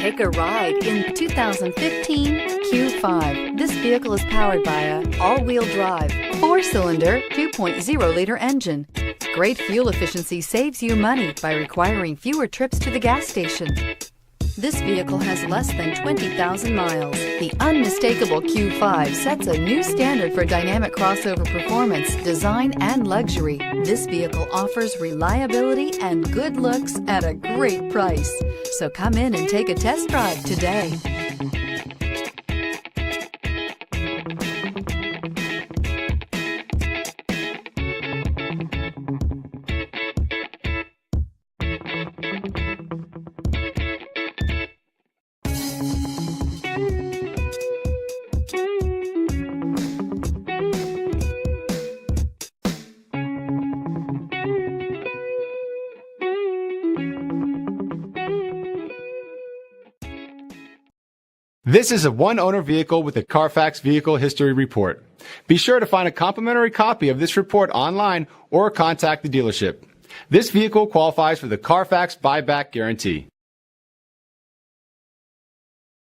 Take a ride in the 2015 Q5. This vehicle is powered by a all-wheel drive, 4-cylinder, 2.0-liter engine. Great fuel efficiency saves you money by requiring fewer trips to the gas station. This vehicle has less than 20,000 miles. The unmistakable Q5 sets a new standard for dynamic crossover performance, design, and luxury. This vehicle offers reliability and good looks at a great price. So come in and take a test drive today. This is a one-owner vehicle with a CARFAX Vehicle History Report. Be sure to find a complimentary copy of this report online or contact the dealership. This vehicle qualifies for the CARFAX Buyback Guarantee.